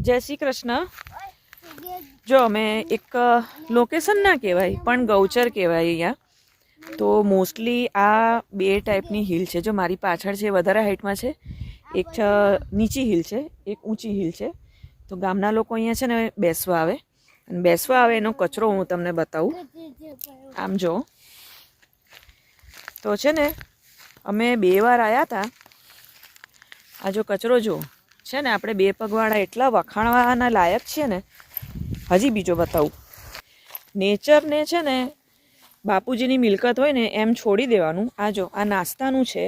જય શ્રી કૃષ્ણ. જો અમે એક લોકેશન ના કહેવાય પણ ગૌચર કહેવાય અહીંયા. તો મોસ્ટલી આ બે ટાઈપની હિલ છે. જો મારી પાછળ છે વધારે હાઇટમાં છે, એક નીચી હિલ છે, એક ઊંચી હિલ છે. તો ગામના લોકો અહીંયા છે ને બેસવા આવે, અને બેસવા આવે એનો કચરો હું તમને બતાવું. આમ જો, તો છે ને અમે 2 વાર આવ્યા હતા. આ જો કચરો જો છે ને, આપણે 2 પગવાળા એટલા વખાણવાના લાયક છે ને. હજી બીજો બતાવું. નેચરને છે ને બાપુજીની મિલકત હોય ને એમ છોડી દેવાનું. આ જો, આ નાસ્તાનું છે,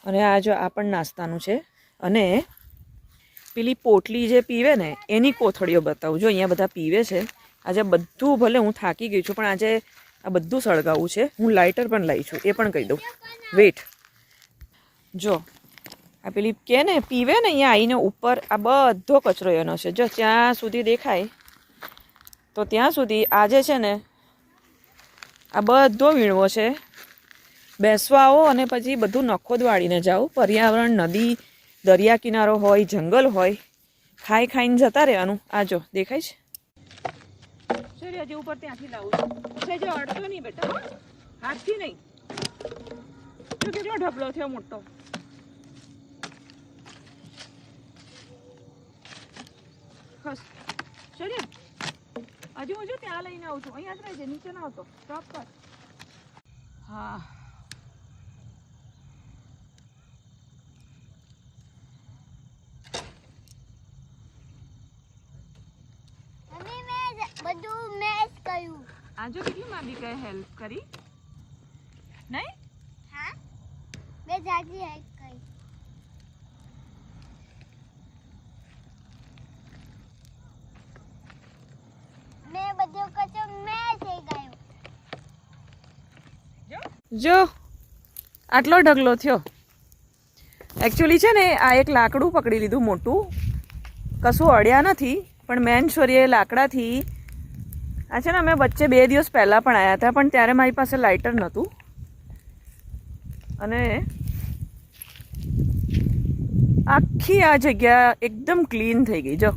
અને આ જો આ પણ નાસ્તાનું છે. અને પેલી પોટલી જે પીવે ને એની કોથળીઓ બતાવું. જો અહીંયા બધા પીવે છે. આજે બધું, ભલે હું થાકી ગઈ છું પણ આજે આ બધું સળગાવું છે. હું લાઇટર પણ લઈ છું, એ પણ કહી દઉં. વેટ, જો આ પેલી કે ને પીવે ને, અહીંયા આવીને ઉપર આ બધો કચરો એનો છે. જો ત્યાં સુધી દેખાય તો ત્યાં સુધી આજે છે ને આ બધો વીણવો છે. બેસવા આવો અને પછી બધું નખોદ વાળીને જાઓ. પર્યાવરણ, નદી, દરિયા કિનારો હોય, જંગલ હોય, ખાઈ ખાઈને જતા રહેવાનું. આ જો દેખાય છે. સર હજી ઉપર ત્યાંથી લાવું છું. જો અડતો નહીં બેટા, હાથથી નહીં. જો કેટલો ઢગલો થયો મોટો. હજુ હજુ ત્યાં લઈને આવું છું. અહીંયા જ રહેજે, નીચે ના આવતો. સ્ટોપ કર. હા, બધું મેચ કર્યું. આજો કેટલી મારી કઈ હેલ્પ કરી નહીં? હા, મેં જાજી હેલ્પ કરી. મેં બધું કચરો મેચ થઈ ગયો. જો આટલો ઢગલો થયો. એકચ્યુઅલી છે ને આ એક લાકડું પકડી લીધું મોટું. કશું અડ્યા નથી, પણ મેન છોરીએ લાકડાથી. આ છે ને અમે વચ્ચે 2 દિવસ પહેલાં પણ આવ્યા હતા, પણ ત્યારે મારી પાસે લાઇટર નહોતું. અને આખી આ જગ્યા એકદમ ક્લીન થઈ ગઈ. જો